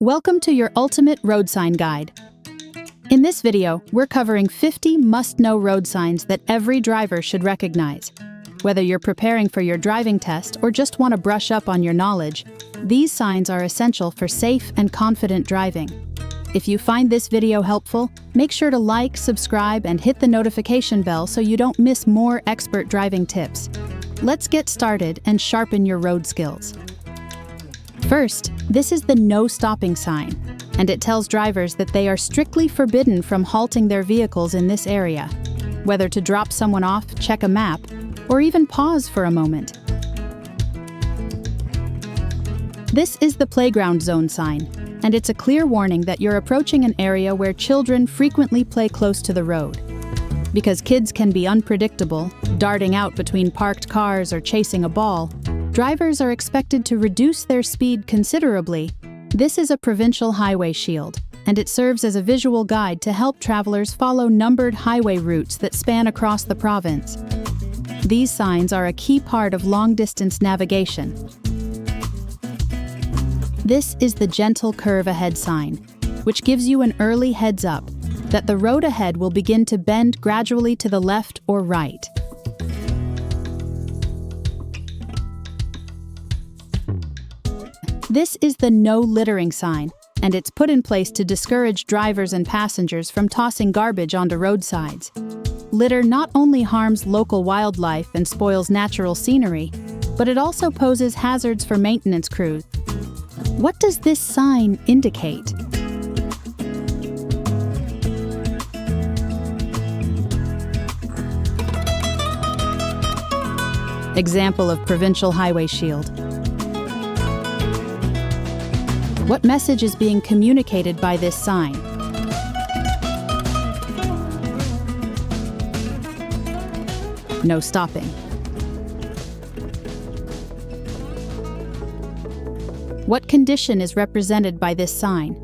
Welcome to your ultimate road sign guide. In this video, we're covering 50 must-know road signs that every driver should recognize. Whether you're preparing for your driving test or just want to brush up on your knowledge, these signs are essential for safe and confident driving. If you find this video helpful, make sure to like, subscribe, and hit the notification bell so you don't miss more expert driving tips. Let's get started and sharpen your road skills. First, this is the no stopping sign, and it tells drivers that they are strictly forbidden from halting their vehicles in this area, whether to drop someone off, check a map, or even pause for a moment. This is the playground zone sign, and it's a clear warning that you're approaching an area where children frequently play close to the road. Because kids can be unpredictable, darting out between parked cars or chasing a ball, drivers are expected to reduce their speed considerably. This is a provincial highway shield, and it serves as a visual guide to help travelers follow numbered highway routes that span across the province. These signs are a key part of long-distance navigation. This is the gentle curve ahead sign, which gives you an early heads up that the road ahead will begin to bend gradually to the left or right. This is the no littering sign, and it's put in place to discourage drivers and passengers from tossing garbage onto roadsides. Litter not only harms local wildlife and spoils natural scenery, but it also poses hazards for maintenance crews. What does this sign indicate? Example of provincial highway shield. What message is being communicated by this sign? No stopping. What condition is represented by this sign?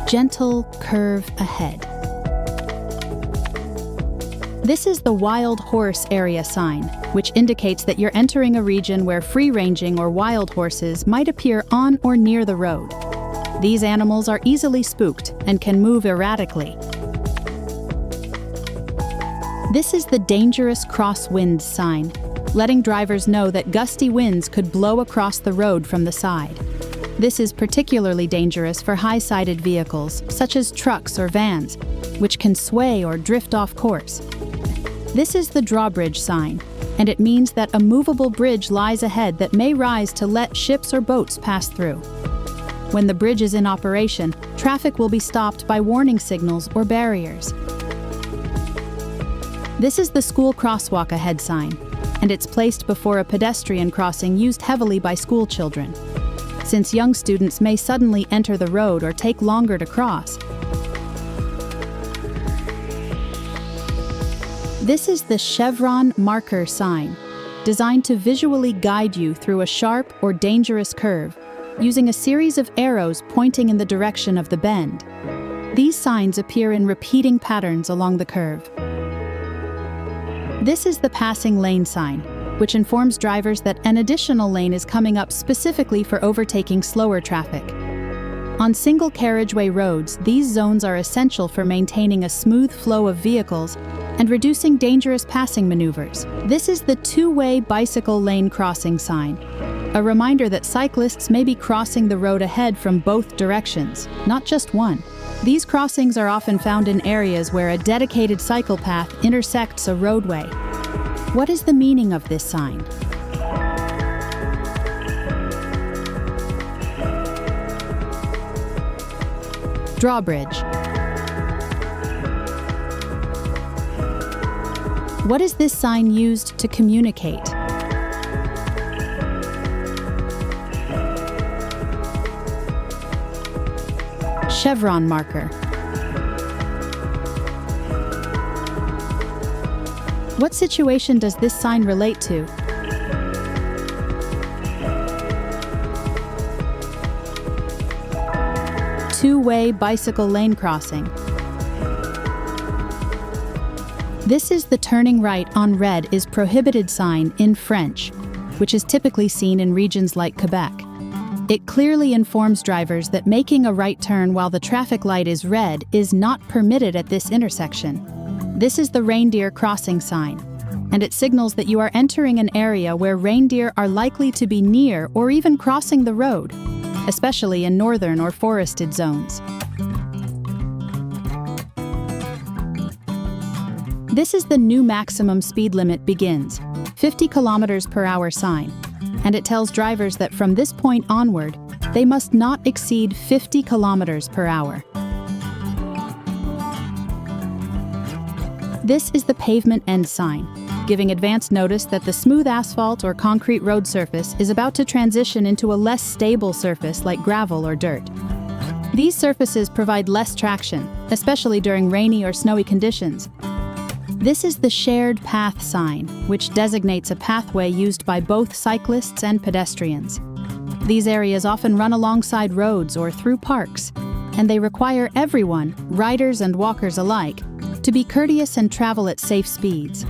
Gentle curve ahead. This is the wild horse area sign, which indicates that you're entering a region where free-ranging or wild horses might appear on or near the road. These animals are easily spooked and can move erratically. This is the dangerous crosswind sign, letting drivers know that gusty winds could blow across the road from the side. This is particularly dangerous for high-sided vehicles, such as trucks or vans, which can sway or drift off course. This is the drawbridge sign, and it means that a movable bridge lies ahead that may rise to let ships or boats pass through. When the bridge is in operation, traffic will be stopped by warning signals or barriers. This is the school crosswalk ahead sign, and it's placed before a pedestrian crossing used heavily by school children. Since young students may suddenly enter the road or take longer to cross. This is the chevron marker sign, designed to visually guide you through a sharp or dangerous curve, using a series of arrows pointing in the direction of the bend. These signs appear in repeating patterns along the curve. This is the passing lane sign, which informs drivers that an additional lane is coming up specifically for overtaking slower traffic. On single carriageway roads, these zones are essential for maintaining a smooth flow of vehicles and reducing dangerous passing maneuvers. This is the two-way bicycle lane crossing sign, a reminder that cyclists may be crossing the road ahead from both directions, not just one. These crossings are often found in areas where a dedicated cycle path intersects a roadway. What is the meaning of this sign? Drawbridge. What is this sign used to communicate? Chevron marker. What situation does this sign relate to? Two-way bicycle lane crossing. This is the turning right on red is prohibited sign in French, which is typically seen in regions like Quebec. It clearly informs drivers that making a right turn while the traffic light is red is not permitted at this intersection. This is the reindeer crossing sign, and it signals that you are entering an area where reindeer are likely to be near or even crossing the road, especially in northern or forested zones. This is the new maximum speed limit begins, 50 kilometers per hour sign, and it tells drivers that from this point onward, they must not exceed 50 kilometers per hour. This is the pavement end sign, giving advance notice that the smooth asphalt or concrete road surface is about to transition into a less stable surface like gravel or dirt. These surfaces provide less traction, especially during rainy or snowy conditions. This is the shared path sign, which designates a pathway used by both cyclists and pedestrians. These areas often run alongside roads or through parks, and they require everyone, riders and walkers alike, to be courteous and travel at safe speeds.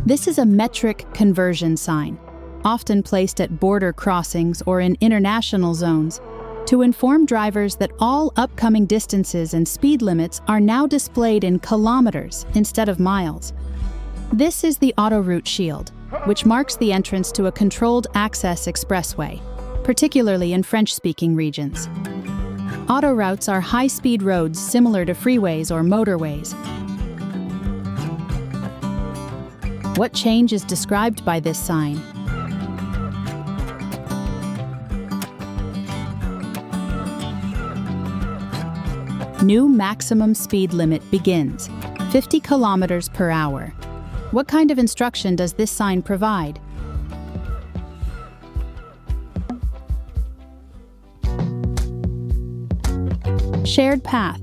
This is a metric conversion sign, often placed at border crossings or in international zones, to inform drivers that all upcoming distances and speed limits are now displayed in kilometers instead of miles. This is the Autoroute Shield, which marks the entrance to a controlled access expressway, particularly in French-speaking regions. Autoroutes are high-speed roads similar to freeways or motorways. What change is described by this sign? New maximum speed limit begins, 50 kilometers per hour. What kind of instruction does this sign provide? Shared path.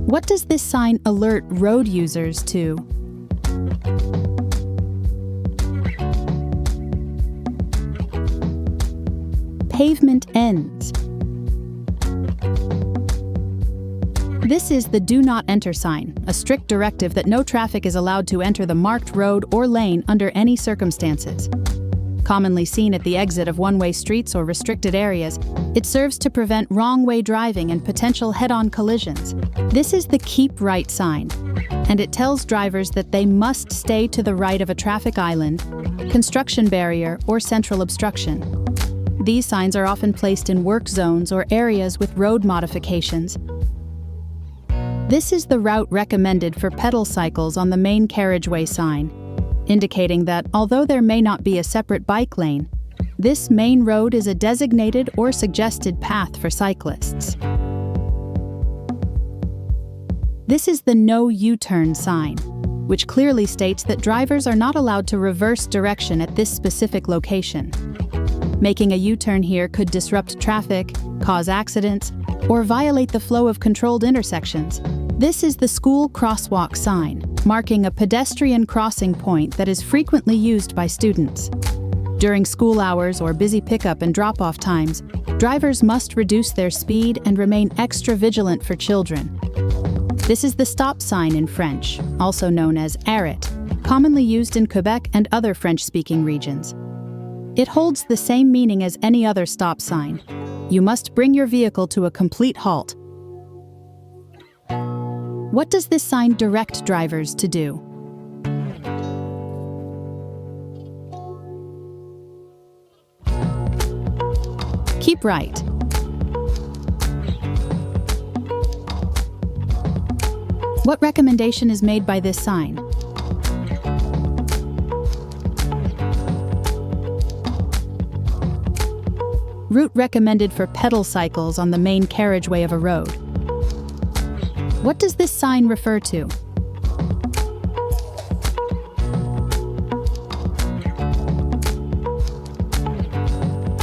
What does this sign alert road users to? Pavement ends. This is the Do Not Enter sign, a strict directive that no traffic is allowed to enter the marked road or lane under any circumstances. Commonly seen at the exit of one-way streets or restricted areas, it serves to prevent wrong-way driving and potential head-on collisions. This is the Keep Right sign, and it tells drivers that they must stay to the right of a traffic island, construction barrier, or central obstruction. These signs are often placed in work zones or areas with road modifications. This is the route recommended for pedal cycles on the main carriageway sign, indicating that although there may not be a separate bike lane, this main road is a designated or suggested path for cyclists. This is the No U-Turn sign, which clearly states that drivers are not allowed to reverse direction at this specific location. Making a U-turn here could disrupt traffic, cause accidents, or violate the flow of controlled intersections. This is the School Crosswalk sign, marking a pedestrian crossing point that is frequently used by students. During school hours or busy pickup and drop-off times, drivers must reduce their speed and remain extra vigilant for children. This is the stop sign in French, also known as arrêt, commonly used in Quebec and other French-speaking regions. It holds the same meaning as any other stop sign. You must bring your vehicle to a complete halt. What does this sign direct drivers to do? Keep right. What recommendation is made by this sign? Route recommended for pedal cycles on the main carriageway of a road. What does this sign refer to?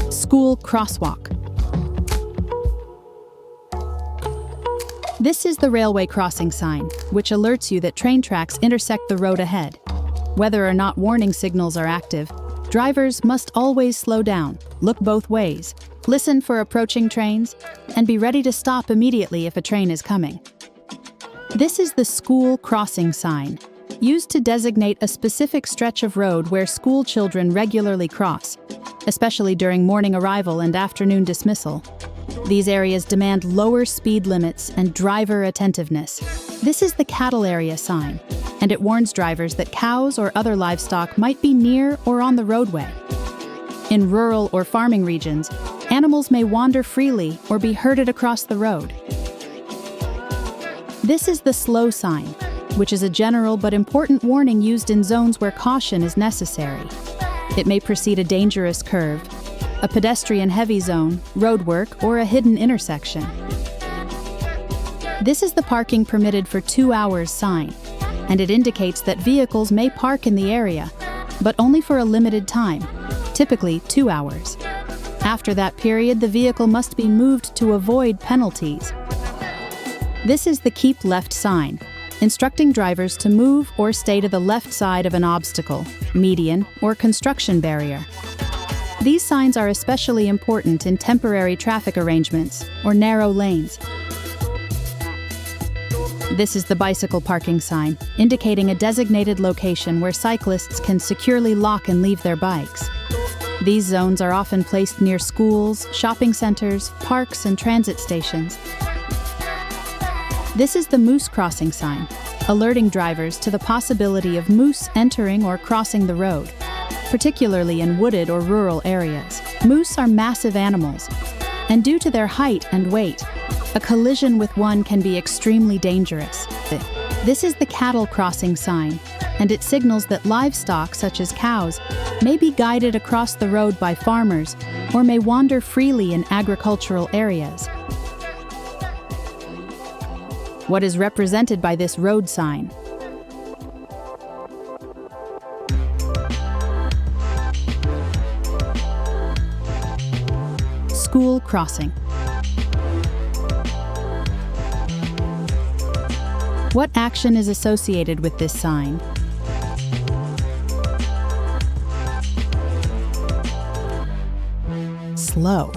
School crosswalk. This is the railway crossing sign, which alerts you that train tracks intersect the road ahead. Whether or not warning signals are active, drivers must always slow down, look both ways, listen for approaching trains, and be ready to stop immediately if a train is coming. This is the school crossing sign, used to designate a specific stretch of road where school children regularly cross, especially during morning arrival and afternoon dismissal. These areas demand lower speed limits and driver attentiveness. This is the cattle area sign, and it warns drivers that cows or other livestock might be near or on the roadway. In rural or farming regions, animals may wander freely or be herded across the road. This is the slow sign, which is a general but important warning used in zones where caution is necessary. It may precede a dangerous curve, a pedestrian-heavy zone, roadwork, or a hidden intersection. This is the parking permitted for 2 hours sign, and it indicates that vehicles may park in the area, but only for a limited time, typically 2 hours. After that period, the vehicle must be moved to avoid penalties. This is the keep left sign, instructing drivers to move or stay to the left side of an obstacle, median, or construction barrier. These signs are especially important in temporary traffic arrangements or narrow lanes. This is the bicycle parking sign, indicating a designated location where cyclists can securely lock and leave their bikes. These zones are often placed near schools, shopping centers, parks, and transit stations. This is the moose crossing sign, alerting drivers to the possibility of moose entering or crossing the road, particularly in wooded or rural areas. Moose are massive animals, and due to their height and weight, a collision with one can be extremely dangerous. This is the cattle crossing sign, and it signals that livestock, such as cows, may be guided across the road by farmers or may wander freely in agricultural areas. What is represented by this road sign? School crossing. What action is associated with this sign? Slow.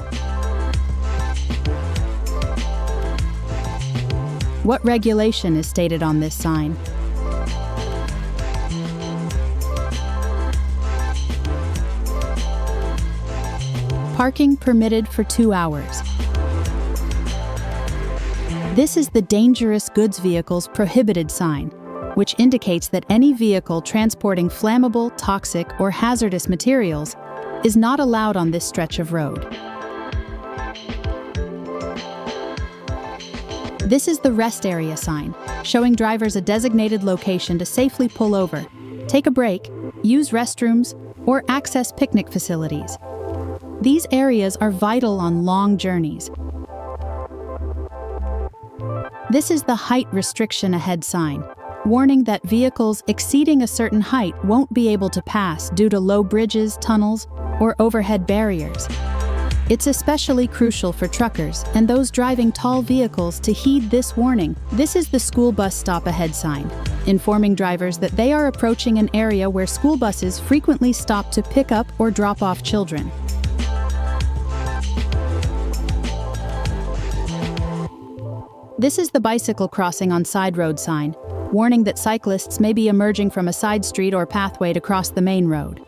What regulation is stated on this sign? Parking permitted for 2 hours. This is the dangerous goods vehicles prohibited sign, which indicates that any vehicle transporting flammable, toxic, or hazardous materials is not allowed on this stretch of road. This is the rest area sign, showing drivers a designated location to safely pull over, take a break, use restrooms, or access picnic facilities. These areas are vital on long journeys. This is the height restriction ahead sign, warning that vehicles exceeding a certain height won't be able to pass due to low bridges, tunnels, or overhead barriers. It's especially crucial for truckers and those driving tall vehicles to heed this warning. This is the school bus stop ahead sign, informing drivers that they are approaching an area where school buses frequently stop to pick up or drop off children. This is the bicycle crossing on side road sign, warning that cyclists may be emerging from a side street or pathway to cross the main road.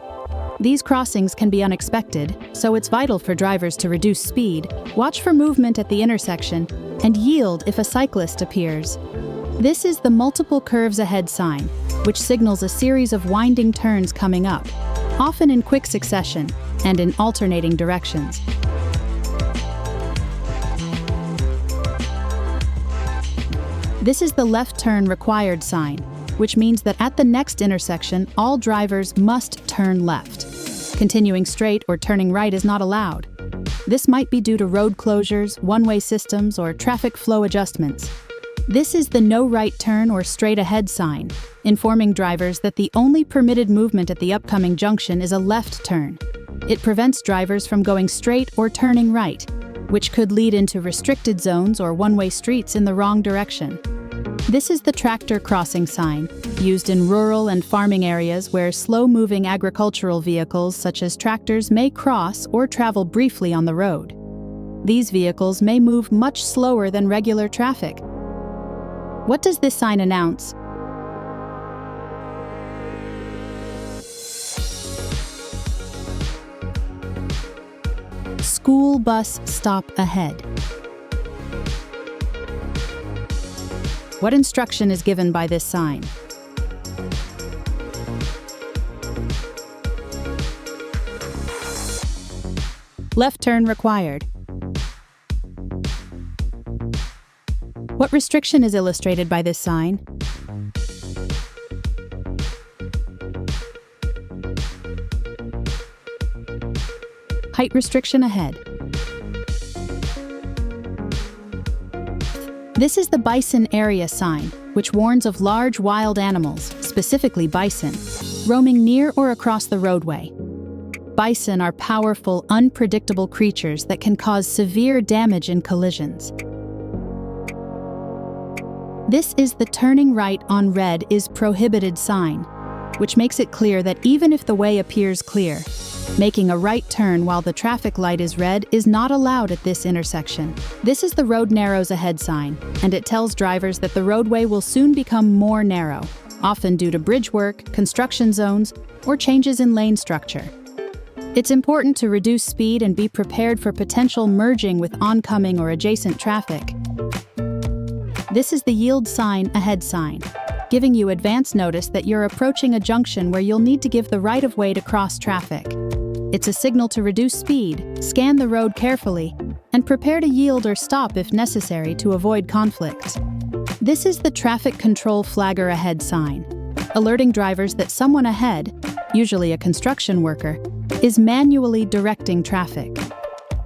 These crossings can be unexpected, so it's vital for drivers to reduce speed, watch for movement at the intersection, and yield if a cyclist appears. This is the multiple curves ahead sign, which signals a series of winding turns coming up, often in quick succession and in alternating directions. This is the left turn required sign, which means that at the next intersection, all drivers must turn left. Continuing straight or turning right is not allowed. This might be due to road closures, one-way systems, or traffic flow adjustments. This is the no right turn or straight ahead sign, informing drivers that the only permitted movement at the upcoming junction is a left turn. It prevents drivers from going straight or turning right, which could lead into restricted zones or one-way streets in the wrong direction. This is the tractor crossing sign, used in rural and farming areas where slow-moving agricultural vehicles such as tractors may cross or travel briefly on the road. These vehicles may move much slower than regular traffic. What does this sign announce? School bus stop ahead. What instruction is given by this sign? Left turn required. What restriction is illustrated by this sign? Height restriction ahead. This is the bison area sign, which warns of large wild animals, specifically bison, roaming near or across the roadway. Bison are powerful, unpredictable creatures that can cause severe damage in collisions. This is the turning right on red is prohibited sign, which makes it clear that even if the way appears clear, making a right turn while the traffic light is red is not allowed at this intersection. This is the road narrows ahead sign, and it tells drivers that the roadway will soon become more narrow, often due to bridge work, construction zones, or changes in lane structure. It's important to reduce speed and be prepared for potential merging with oncoming or adjacent traffic. This is the yield sign ahead sign, giving you advance notice that you're approaching a junction where you'll need to give the right of way to cross traffic. It's a signal to reduce speed, scan the road carefully, and prepare to yield or stop if necessary to avoid conflicts. This is the traffic control flagger ahead sign, alerting drivers that someone ahead, usually a construction worker, is manually directing traffic.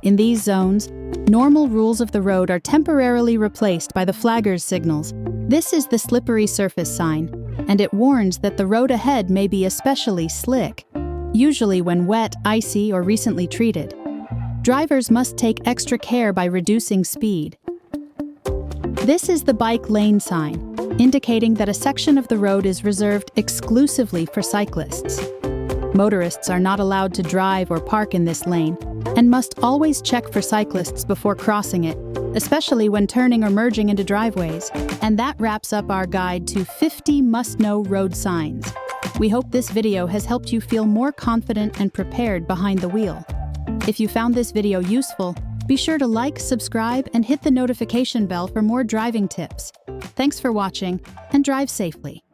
In these zones, normal rules of the road are temporarily replaced by the flagger's signals. This is the slippery surface sign, and it warns that the road ahead may be especially slick, usually when wet, icy, or recently treated. Drivers must take extra care by reducing speed. This is the bike lane sign, indicating that a section of the road is reserved exclusively for cyclists. Motorists are not allowed to drive or park in this lane, and must always check for cyclists before crossing it, especially when turning or merging into driveways. And that wraps up our guide to 50 must-know road signs. We hope this video has helped you feel more confident and prepared behind the wheel. If you found this video useful, be sure to like, subscribe, and hit the notification bell for more driving tips. Thanks for watching, and drive safely.